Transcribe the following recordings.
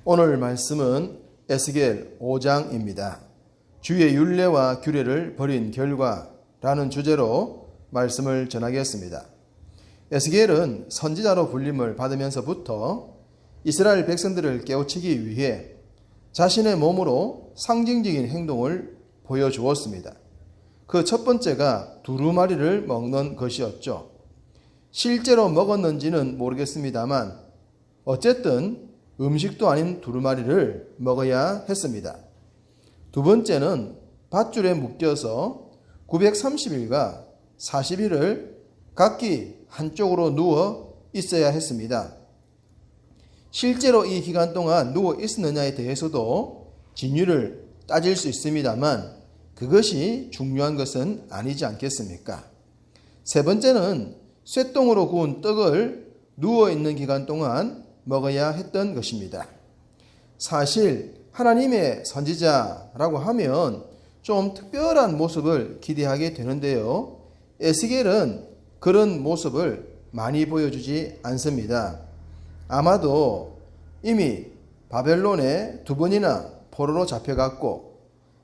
오늘 말씀은 에스겔 5장입니다. 주의 율례와 규례를 버린 결과라는 주제로 말씀을 전하겠습니다. 에스겔은 선지자로 불림을 받으면서부터 이스라엘 백성들을 깨우치기 위해 자신의 몸으로 상징적인 행동을 보여주었습니다. 그 첫 번째가 두루마리를 먹는 것이었죠. 실제로 먹었는지는 모르겠습니다만 어쨌든 음식도 아닌 두루마리를 먹어야 했습니다. 두 번째는 밧줄에 묶여서 930일과 40일을 각기 한쪽으로 누워 있어야 했습니다. 실제로 이 기간 동안 누워 있었느냐에 대해서도 진위를 따질 수 있습니다만 그것이 중요한 것은 아니지 않겠습니까? 세 번째는 쇠똥으로 구운 떡을 누워 있는 기간 동안 먹어야 했던 것입니다. 사실 하나님의 선지자라고 하면 좀 특별한 모습을 기대하게 되는데요. 에스겔은 그런 모습을 많이 보여주지 않습니다. 아마도 이미 바벨론에 2번이나 포로로 잡혀갔고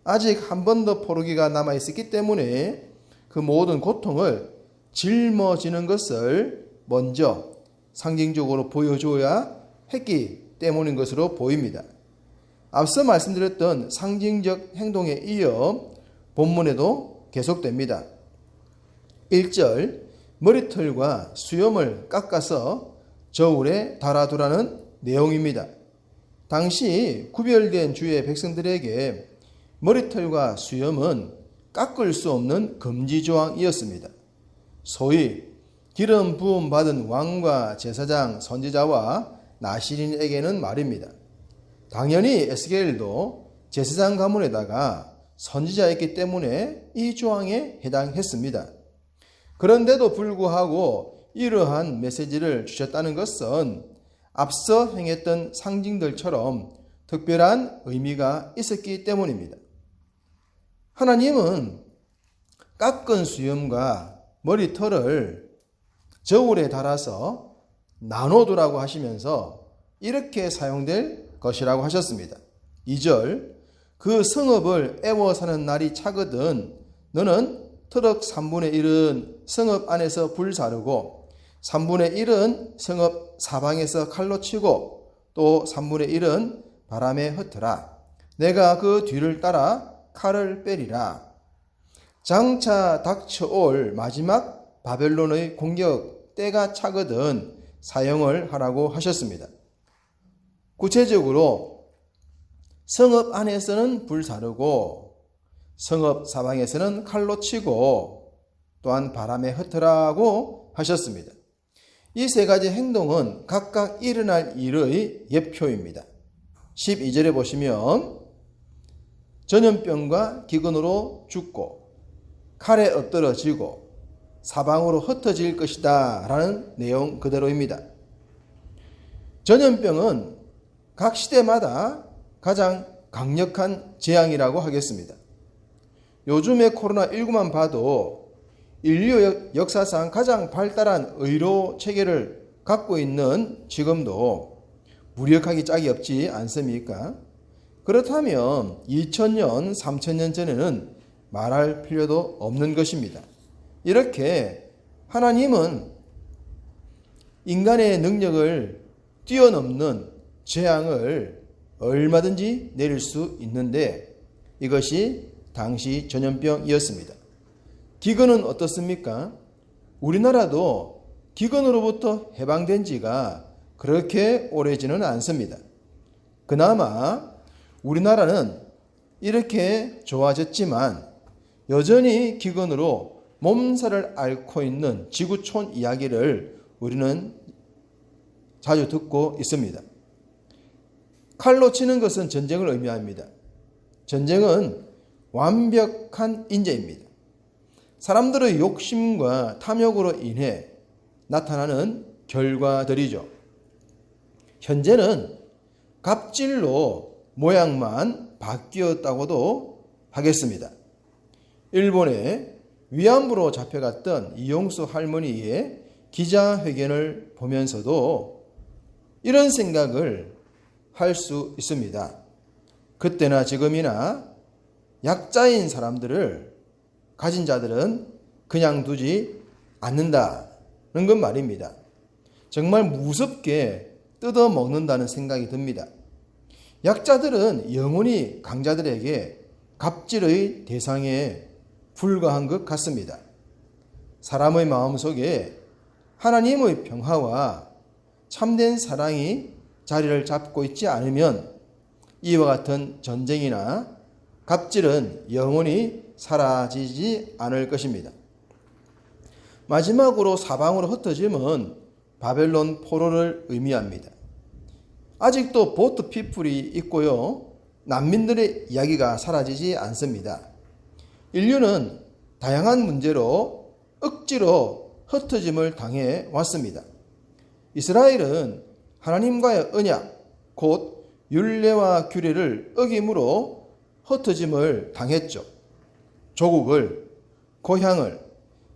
아직 한 번 더 포로기가 남아있었기 때문에 그 모든 고통을 짊어지는 것을 먼저 상징적으로 보여줘야 했기 때문인 것으로 보입니다. 앞서 말씀드렸던 상징적 행동에 이어 본문에도 계속됩니다. 1절 머리털과 수염을 깎아서 저울에 달아두라는 내용입니다. 당시 구별된 주의 백성들에게 머리털과 수염은 깎을 수 없는 금지 조항이었습니다. 소위 기름 부음 받은 왕과 제사장, 선지자와 나시린에게는 말입니다. 당연히 에스겔도 제사장 가문에다가 선지자였기 때문에 이 조항에 해당했습니다. 그런데도 불구하고 이러한 메시지를 주셨다는 것은 앞서 행했던 상징들처럼 특별한 의미가 있었기 때문입니다. 하나님은 깎은 수염과 머리털을 저울에 달아서 나눠두라고 하시면서 이렇게 사용될 것이라고 하셨습니다. 2절 그 성읍을 애워 사는 날이 차거든 너는 트럭 3분의 1은 성읍 안에서 불 사르고 3분의 1은 성읍 사방에서 칼로 치고 또 3분의 1은 바람에 흩으라. 내가 그 뒤를 따라 칼을 빼리라. 장차 닥쳐올 마지막 바벨론의 공격 때가 차거든 사용을 하라고 하셨습니다. 구체적으로 성읍 안에서는 불 사르고 성읍 사방에서는 칼로 치고 또한 바람에 흩으라고 하셨습니다. 이 세 가지 행동은 각각 일어날 일의 예표입니다. 12절에 보시면 전염병과 기근으로 죽고 칼에 엎드러지고 사방으로 흩어질 것이다 라는 내용 그대로입니다. 전염병은 각 시대마다 가장 강력한 재앙이라고 하겠습니다. 요즘의 코로나19만 봐도 인류 역사상 가장 발달한 의료 체계를 갖고 있는 지금도 무력하기 짝이 없지 않습니까? 그렇다면 2000년, 3000년 전에는 말할 필요도 없는 것입니다. 이렇게 하나님은 인간의 능력을 뛰어넘는 재앙을 얼마든지 내릴 수 있는데 이것이 당시 전염병이었습니다. 기근은 어떻습니까? 우리나라도 기근으로부터 해방된 지가 그렇게 오래지는 않습니다. 그나마 우리나라는 이렇게 좋아졌지만 여전히 기근으로 몸살을 앓고 있는 지구촌 이야기를 우리는 자주 듣고 있습니다. 칼로 치는 것은 전쟁을 의미합니다. 전쟁은 완벽한 인재입니다. 사람들의 욕심과 탐욕으로 인해 나타나는 결과들이죠. 현재는 갑질로 모양만 바뀌었다고도 하겠습니다. 일본의 위안부로 잡혀갔던 이용수 할머니의 기자회견을 보면서도 이런 생각을 할 수 있습니다. 그때나 지금이나 약자인 사람들을 가진 자들은 그냥 두지 않는다는 건 말입니다. 정말 무섭게 뜯어먹는다는 생각이 듭니다. 약자들은 영원히 강자들에게 갑질의 대상에 불과한 것 같습니다. 사람의 마음속에 하나님의 평화와 참된 사랑이 자리를 잡고 있지 않으면 이와 같은 전쟁이나 갑질은 영원히 사라지지 않을 것입니다. 마지막으로 사방으로 흩어짐은 바벨론 포로를 의미합니다. 아직도 보트 피플이 있고요. 난민들의 이야기가 사라지지 않습니다. 인류는 다양한 문제로 억지로 흩어짐을 당해 왔습니다. 이스라엘은 하나님과의 언약, 곧 율례와 규례를 어김으로 흩어짐을 당했죠. 조국을, 고향을,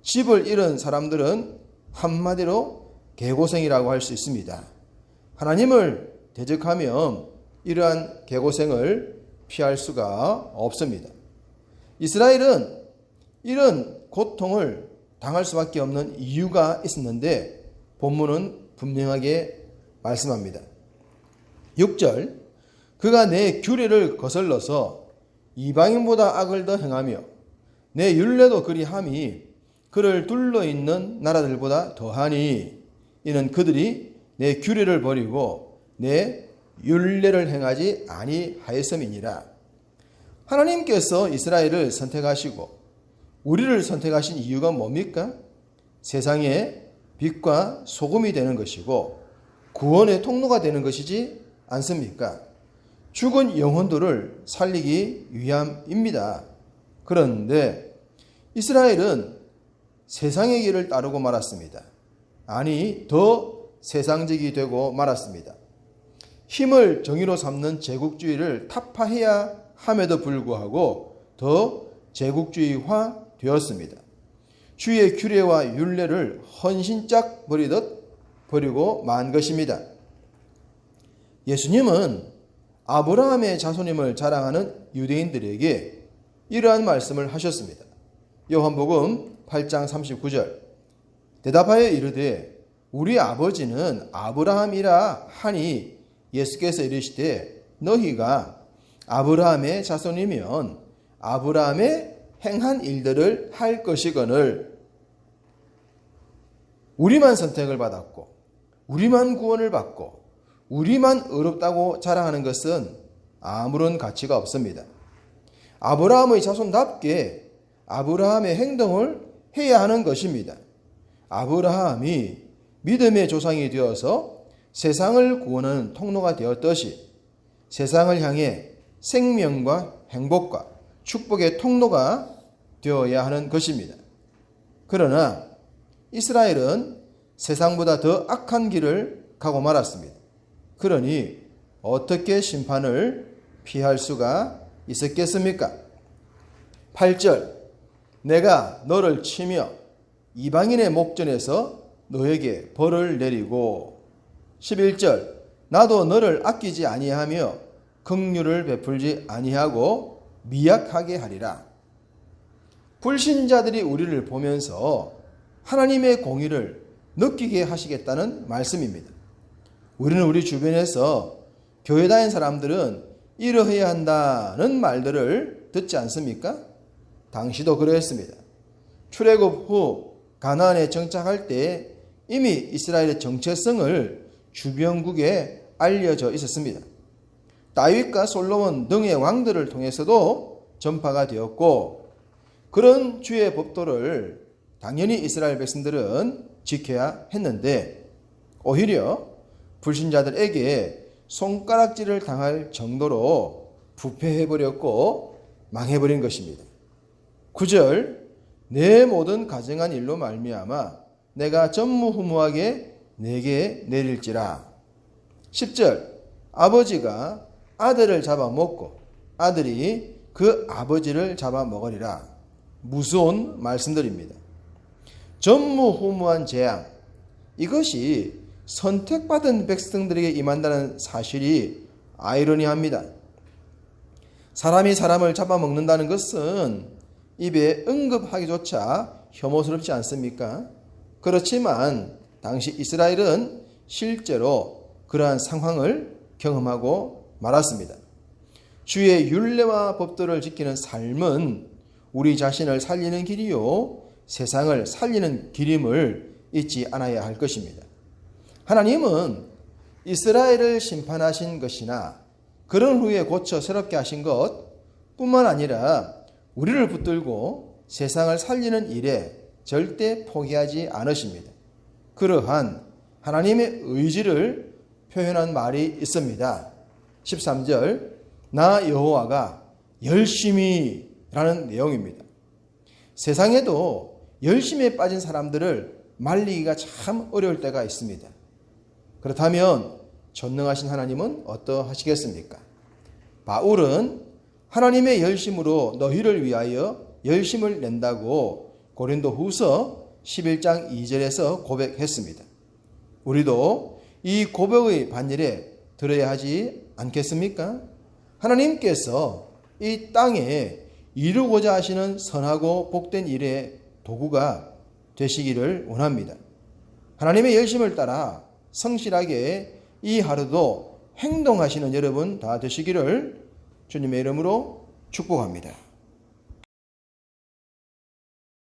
집을 잃은 사람들은 한마디로 개고생이라고 할 수 있습니다. 하나님을 대적하면 이러한 개고생을 피할 수가 없습니다. 이스라엘은 이런 고통을 당할 수밖에 없는 이유가 있었는데 본문은 분명하게 말씀합니다. 6절, 그가 내 규례를 거슬러서 이방인보다 악을 더 행하며 내 율례도 그리함이 그를 둘러있는 나라들보다 더하니 이는 그들이 내 규례를 버리고 내 율례를 행하지 아니하였음이니라. 하나님께서 이스라엘을 선택하시고 우리를 선택하신 이유가 뭡니까? 세상의 빛과 소금이 되는 것이고 구원의 통로가 되는 것이지 않습니까? 죽은 영혼들을 살리기 위함입니다. 그런데 이스라엘은 세상의 길을 따르고 말았습니다. 아니, 더 세상적이 되고 말았습니다. 힘을 정의로 삼는 제국주의를 타파해야 함에도 불구하고 더 제국주의화 되었습니다. 주의 규례와 율례를 헌신짝 버리듯 버리고 만 것입니다. 예수님은 아브라함의 자손임을 자랑하는 유대인들에게 이러한 말씀을 하셨습니다. 요한복음 8장 39절, 대답하여 이르되 우리 아버지는 아브라함이라 하니 예수께서 이르시되 너희가 아브라함의 자손이면 아브라함의 행한 일들을 할 것이거늘. 우리만 선택을 받았고 우리만 구원을 받고 우리만 의롭다고 자랑하는 것은 아무런 가치가 없습니다. 아브라함의 자손답게 아브라함의 행동을 해야 하는 것입니다. 아브라함이 믿음의 조상이 되어서 세상을 구원하는 통로가 되었듯이 세상을 향해 생명과 행복과 축복의 통로가 되어야 하는 것입니다. 그러나 이스라엘은 세상보다 더 악한 길을 가고 말았습니다. 그러니 어떻게 심판을 피할 수가 있었겠습니까? 8절, 내가 너를 치며 이방인의 목전에서 너에게 벌을 내리고 11절, 나도 너를 아끼지 아니하며 긍휼을 베풀지 아니하고 미약하게 하리라. 불신자들이 우리를 보면서 하나님의 공의를 느끼게 하시겠다는 말씀입니다. 우리는 우리 주변에서 교회 다닌 사람들은 이러해야 한다는 말들을 듣지 않습니까? 당시도 그러했습니다. 출애굽 후 가나안에 정착할 때 이미 이스라엘의 정체성을 주변국에 알려져 있었습니다. 다윗과 솔로몬 등의 왕들을 통해서도 전파가 되었고 그런 주의 법도를 당연히 이스라엘 백성들은 지켜야 했는데 오히려 불신자들에게 손가락질을 당할 정도로 부패해버렸고 망해버린 것입니다. 9절, 내 모든 가증한 일로 말미암아 내가 전무후무하게 내게 내릴지라. 10절, 아버지가 아들을 잡아먹고 아들이 그 아버지를 잡아먹으리라. 무서운 말씀들입니다. 전무후무한 재앙, 이것이 선택받은 백성들에게 임한다는 사실이 아이러니합니다. 사람이 사람을 잡아먹는다는 것은 입에 언급하기조차 혐오스럽지 않습니까? 그렇지만 당시 이스라엘은 실제로 그러한 상황을 경험하고 말았습니다. 주의 율례와 법도를 지키는 삶은 우리 자신을 살리는 길이요 세상을 살리는 길임을 잊지 않아야 할 것입니다. 하나님은 이스라엘을 심판하신 것이나 그런 후에 고쳐 새롭게 하신 것 뿐만 아니라 우리를 붙들고 세상을 살리는 일에 절대 포기하지 않으십니다. 그러한 하나님의 의지를 표현한 말이 있습니다. 13절 나 여호와가 열심히 라는 내용입니다. 세상에도 열심에 빠진 사람들을 말리기가 참 어려울 때가 있습니다. 그렇다면 전능하신 하나님은 어떠하시겠습니까? 바울은 하나님의 열심으로 너희를 위하여 열심을 낸다고 고린도후서 11장 2절에서 고백했습니다. 우리도 이 고백의 반열에 들어야 하지 않겠습니까? 하나님께서 이 땅에 이루고자 하시는 선하고 복된 일의 도구가 되시기를 원합니다. 하나님의 열심을 따라 성실하게 이 하루도 행동하시는 여러분 다 되시기를 주님의 이름으로 축복합니다.